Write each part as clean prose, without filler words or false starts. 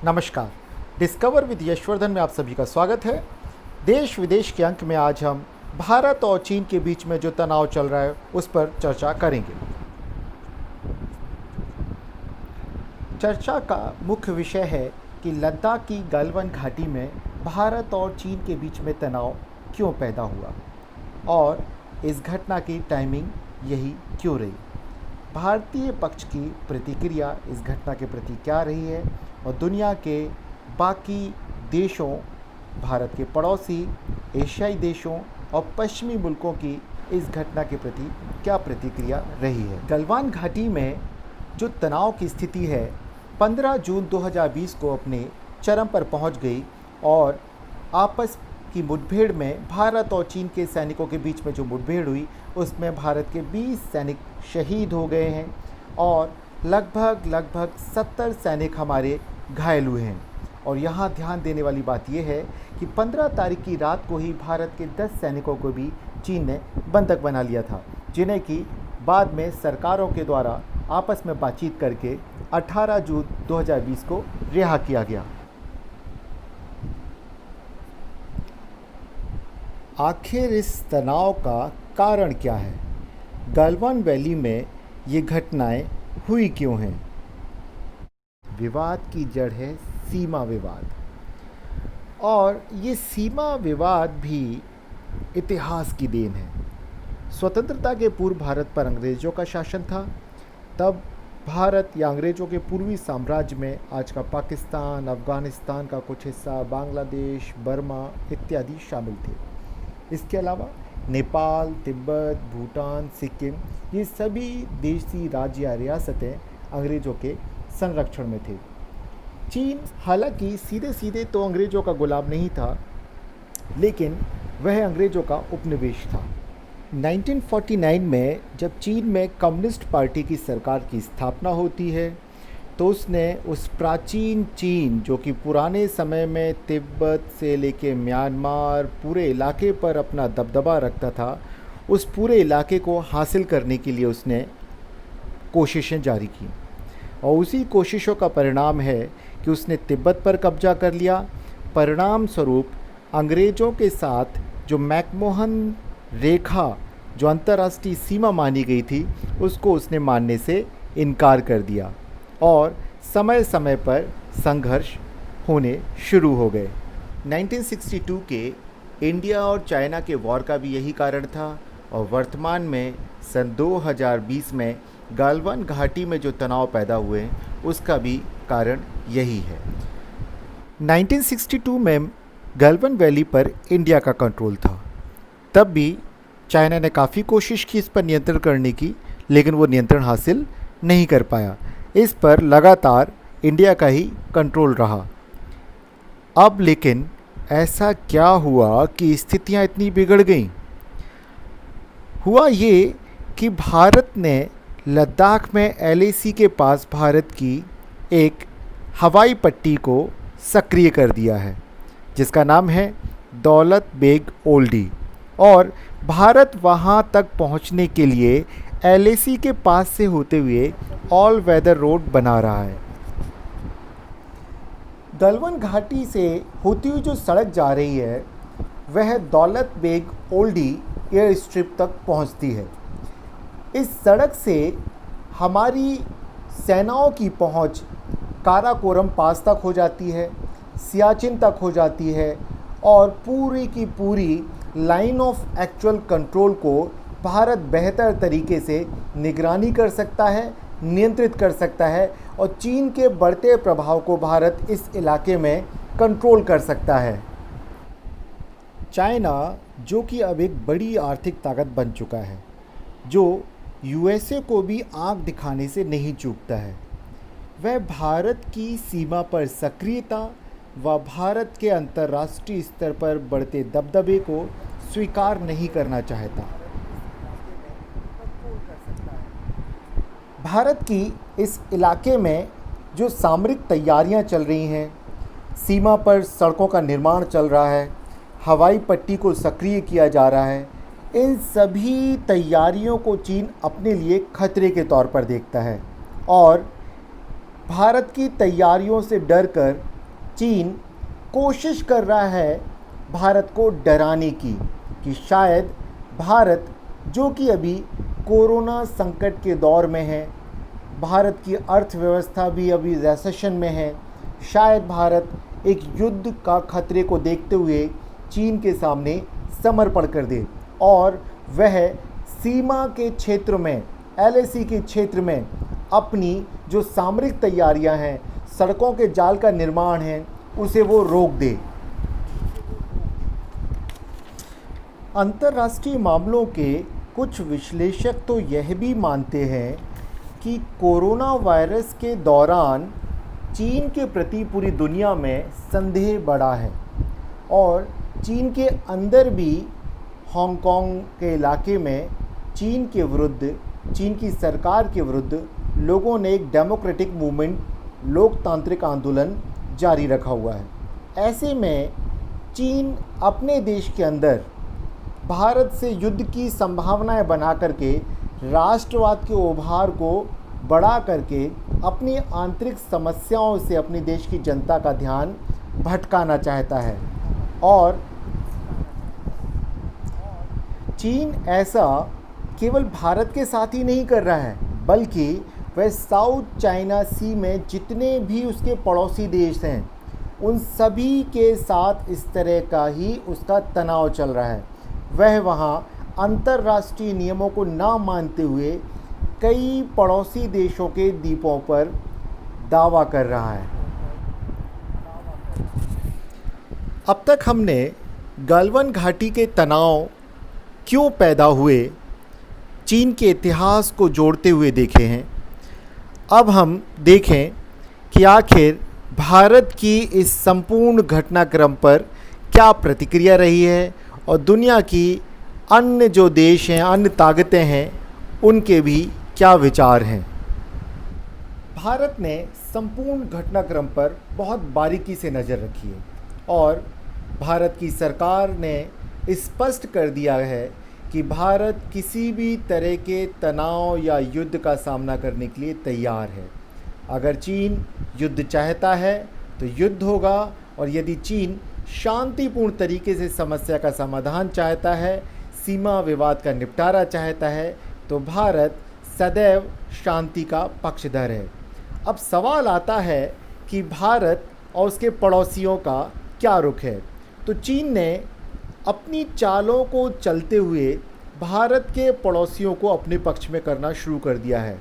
नमस्कार। Discover with Yashvardhan में आप सभी का स्वागत है। देश विदेश के अंक में आज हम भारत और चीन के बीच में जो तनाव चल रहा है उस पर चर्चा करेंगे। चर्चा का मुख्य विषय है कि लद्दाख की गलवान घाटी में भारत और चीन के बीच में तनाव क्यों पैदा हुआ और इस घटना की टाइमिंग यही क्यों रही। भारतीय पक्ष की प्रतिक्रिया इस घटना के प्रति क्या रही है और दुनिया के बाकी देशों, भारत के पड़ोसी एशियाई देशों और पश्चिमी मुल्कों की इस घटना के प्रति क्या प्रतिक्रिया रही है। गलवान घाटी में जो तनाव की स्थिति है 15 जून 2020 को अपने चरम पर पहुंच गई और आपस की मुठभेड़ में भारत और चीन के सैनिकों के बीच में जो मुठभेड़ हुई उसमें भारत के 20 सैनिक शहीद हो गए हैं और लगभग 70 सैनिक हमारे घायल हुए हैं। और यहाँ ध्यान देने वाली बात यह है कि 15 तारीख की रात को ही भारत के 10 सैनिकों को भी चीन ने बंधक बना लिया था, जिन्हें कि बाद में सरकारों के द्वारा आपस में बातचीत करके 18 जून 2020 को रिहा किया गया। आखिर इस तनाव का कारण क्या है? गलवान वैली में ये घटनाएं हुई क्यों हैं? विवाद की जड़ है सीमा विवाद, और ये सीमा विवाद भी इतिहास की देन है। स्वतंत्रता के पूर्व भारत पर अंग्रेज़ों का शासन था। तब भारत या अंग्रेज़ों के पूर्वी साम्राज्य में आज का पाकिस्तान, अफ़गानिस्तान का कुछ हिस्सा, बांग्लादेश, बर्मा इत्यादि शामिल थे। इसके अलावा नेपाल, तिब्बत, भूटान, सिक्किम ये सभी देशी राज्य या रियासतें अंग्रेज़ों के संरक्षण में थे। चीन हालांकि सीधे सीधे तो अंग्रेज़ों का गुलाम नहीं था, लेकिन वह अंग्रेज़ों का उपनिवेश था। 1949 में जब चीन में कम्युनिस्ट पार्टी की सरकार की स्थापना होती है तो उसने उस प्राचीन चीन जो कि पुराने समय में तिब्बत से लेके म्यांमार पूरे इलाके पर अपना दबदबा रखता था, उस पूरे इलाके को हासिल करने के लिए उसने कोशिशें जारी की। और उसी कोशिशों का परिणाम है कि उसने तिब्बत पर कब्जा कर लिया। परिणाम स्वरूप अंग्रेज़ों के साथ जो मैकमोहन रेखा जो अंतर्राष्ट्रीय सीमा मानी गई थी उसको उसने मानने से इनकार कर दिया और समय समय पर संघर्ष होने शुरू हो गए। 1962 के इंडिया और चाइना के वॉर का भी यही कारण था और वर्तमान में सन 2020 में गलवान घाटी में जो तनाव पैदा हुए उसका भी कारण यही है। 1962 में गलवान वैली पर इंडिया का कंट्रोल था। तब भी चाइना ने काफ़ी कोशिश की इस पर नियंत्रण करने की, लेकिन वो नियंत्रण हासिल नहीं कर पाया। इस पर लगातार इंडिया का ही कंट्रोल रहा। अब लेकिन ऐसा क्या हुआ कि स्थितियां इतनी बिगड़ गईं? हुआ ये कि भारत ने लद्दाख में LAC के पास भारत की एक हवाई पट्टी को सक्रिय कर दिया है, जिसका नाम है दौलत बेग ओल्डी, और भारत वहां तक पहुंचने के लिए LAC के पास से होते हुए ऑल वेदर रोड बना रहा है। गलवान घाटी से होती हुई जो सड़क जा रही है वह दौलत बेग ओल्डी एयर स्ट्रिप तक पहुंचती है। इस सड़क से हमारी सेनाओं की पहुंच काराकोरम पास तक हो जाती है, सियाचिन तक हो जाती है और पूरी की पूरी लाइन ऑफ एक्चुअल कंट्रोल को भारत बेहतर तरीके से निगरानी कर सकता है, नियंत्रित कर सकता है और चीन के बढ़ते प्रभाव को भारत इस इलाके में कंट्रोल कर सकता है। चाइना जो कि अब एक बड़ी आर्थिक ताकत बन चुका है, जो USA को भी आंख दिखाने से नहीं चूकता है, वह भारत की सीमा पर सक्रियता व भारत के अंतर्राष्ट्रीय स्तर पर बढ़ते दबदबे को स्वीकार नहीं करना चाहता। भारत की इस इलाके में जो सामरिक तैयारियां चल रही हैं, सीमा पर सड़कों का निर्माण चल रहा है, हवाई पट्टी को सक्रिय किया जा रहा है, इन सभी तैयारियों को चीन अपने लिए खतरे के तौर पर देखता है और भारत की तैयारियों से डरकर चीन कोशिश कर रहा है भारत को डराने की कि शायद भारत, जो कि अभी कोरोना संकट के दौर में है, भारत की अर्थव्यवस्था भी अभी रिसेशन में है, शायद भारत एक युद्ध का खतरे को देखते हुए चीन के सामने समर्पण कर दे और वह सीमा के क्षेत्र में, एलएसी के क्षेत्र में अपनी जो सामरिक तैयारियां हैं, सड़कों के जाल का निर्माण है, उसे वो रोक दे। अंतर्राष्ट्रीय मामलों के कुछ विश्लेषक तो यह भी मानते हैं कि कोरोना वायरस के दौरान चीन के प्रति पूरी दुनिया में संदेह बढ़ा है और चीन के अंदर भी हांगकांग के इलाके में चीन के विरुद्ध, चीन की सरकार के विरुद्ध लोगों ने एक डेमोक्रेटिक मूवमेंट, लोकतांत्रिक आंदोलन जारी रखा हुआ है। ऐसे में चीन अपने देश के अंदर भारत से युद्ध की संभावनाएं बना करके, राष्ट्रवाद के उभार को बढ़ा करके अपनी आंतरिक समस्याओं से अपने देश की जनता का ध्यान भटकाना चाहता है। और चीन ऐसा केवल भारत के साथ ही नहीं कर रहा है, बल्कि वह साउथ चाइना सी में जितने भी उसके पड़ोसी देश हैं, उन सभी के साथ इस तरह का ही उसका तनाव चल रहा है। वह वहाँ अंतर्राष्ट्रीय नियमों को ना मानते हुए कई पड़ोसी देशों के द्वीपों पर दावा कर रहा है। अब तक हमने गलवान घाटी के तनाव क्यों पैदा हुए, चीन के इतिहास को जोड़ते हुए देखे हैं। अब हम देखें कि आखिर भारत की इस संपूर्ण घटनाक्रम पर क्या प्रतिक्रिया रही है और दुनिया की अन्य जो देश हैं, अन्य ताकतें हैं, उनके भी क्या विचार हैं। भारत ने संपूर्ण घटनाक्रम पर बहुत बारीकी से नज़र रखी है और भारत की सरकार ने स्पष्ट कर दिया है कि भारत किसी भी तरह के तनाव या युद्ध का सामना करने के लिए तैयार है। अगर चीन युद्ध चाहता है तो युद्ध होगा, और यदि चीन शांतिपूर्ण तरीके से समस्या का समाधान चाहता है, सीमा विवाद का निपटारा चाहता है, तो भारत सदैव शांति का पक्षधर है। अब सवाल आता है कि भारत और उसके पड़ोसियों का क्या रुख है। तो चीन ने अपनी चालों को चलते हुए भारत के पड़ोसियों को अपने पक्ष में करना शुरू कर दिया है।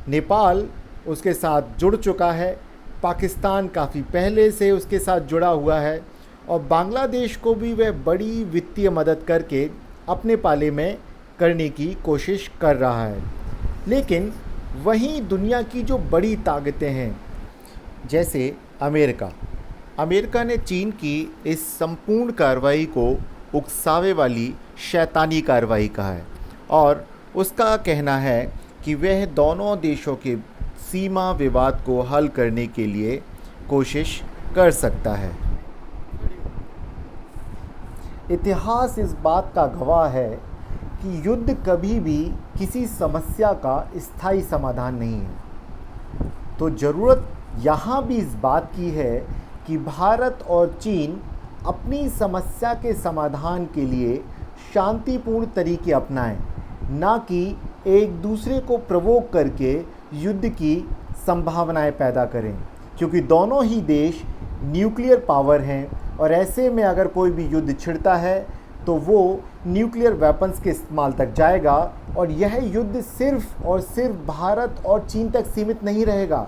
नेपाल उसके साथ जुड़ चुका है, पाकिस्तान काफ़ी पहले से उसके साथ जुड़ा हुआ है, और बांग्लादेश को भी वह बड़ी वित्तीय मदद करके अपने पाले में करने की कोशिश कर रहा है। लेकिन वहीं दुनिया की जो बड़ी ताकतें हैं, जैसे अमेरिका ने चीन की इस संपूर्ण कार्रवाई को उकसावे वाली शैतानी कार्रवाई कहा है और उसका कहना है कि वह दोनों देशों के सीमा विवाद को हल करने के लिए कोशिश कर सकता है। इतिहास इस बात का गवाह है कि युद्ध कभी भी किसी समस्या का स्थायी समाधान नहीं है। तो ज़रूरत यहाँ भी इस बात की है कि भारत और चीन अपनी समस्या के समाधान के लिए शांतिपूर्ण तरीके अपनाएं, ना कि एक दूसरे को प्रवोक करके युद्ध की संभावनाएं पैदा करें, क्योंकि दोनों ही देश न्यूक्लियर पावर हैं और ऐसे में अगर कोई भी युद्ध छिड़ता है तो वो न्यूक्लियर वेपन्स के इस्तेमाल तक जाएगा, और यह युद्ध सिर्फ और सिर्फ भारत और चीन तक सीमित नहीं रहेगा,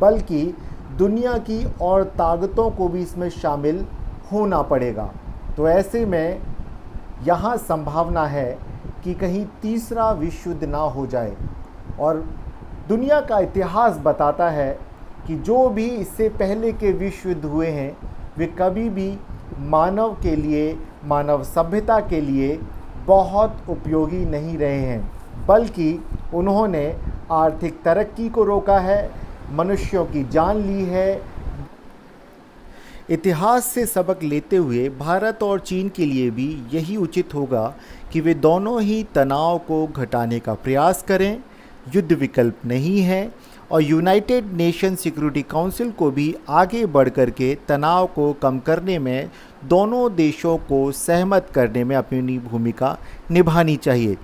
बल्कि दुनिया की और ताकतों को भी इसमें शामिल होना पड़ेगा। तो ऐसे में यहाँ संभावना है कि कहीं तीसरा विश्व युद्ध ना हो जाए, और दुनिया का इतिहास बताता है कि जो भी इससे पहले के विश्व युद्ध हुए हैं वे कभी भी मानव के लिए, मानव सभ्यता के लिए बहुत उपयोगी नहीं रहे हैं, बल्कि उन्होंने आर्थिक तरक्की को रोका है, मनुष्यों की जान ली है। इतिहास से सबक लेते हुए भारत और चीन के लिए भी यही उचित होगा कि वे दोनों ही तनाव को घटाने का प्रयास करें। युद्ध विकल्प नहीं है और यूनाइटेड नेशन सिक्योरिटी काउंसिल को भी आगे बढ़ कर के तनाव को कम करने में, दोनों देशों को सहमत करने में अपनी भूमिका निभानी चाहिए।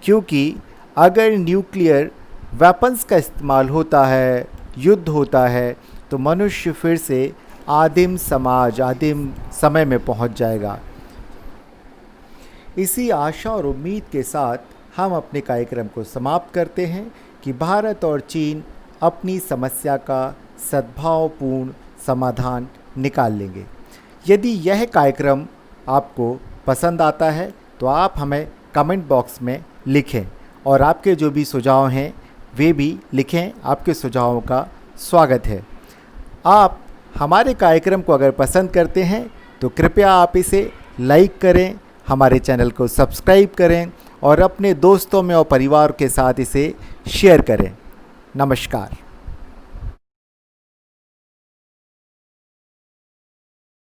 क्योंकि अगर न्यूक्लियर वेपन्स का इस्तेमाल होता है, युद्ध होता है, तो मनुष्य फिर से आदिम समय में पहुंच जाएगा। इसी आशा और उम्मीद के साथ हम अपने कार्यक्रम को समाप्त करते हैं कि भारत और चीन अपनी समस्या का सद्भावपूर्ण समाधान निकाल लेंगे। यदि यह कार्यक्रम आपको पसंद आता है तो आप हमें कमेंट बॉक्स में लिखें और आपके जो भी सुझाव हैं वे भी लिखें। आपके सुझावों का स्वागत है। आप हमारे कार्यक्रम को अगर पसंद करते हैं तो कृपया आप इसे लाइक करें, हमारे चैनल को सब्सक्राइब करें और अपने दोस्तों में और परिवार के साथ इसे शेयर करें। नमस्कार।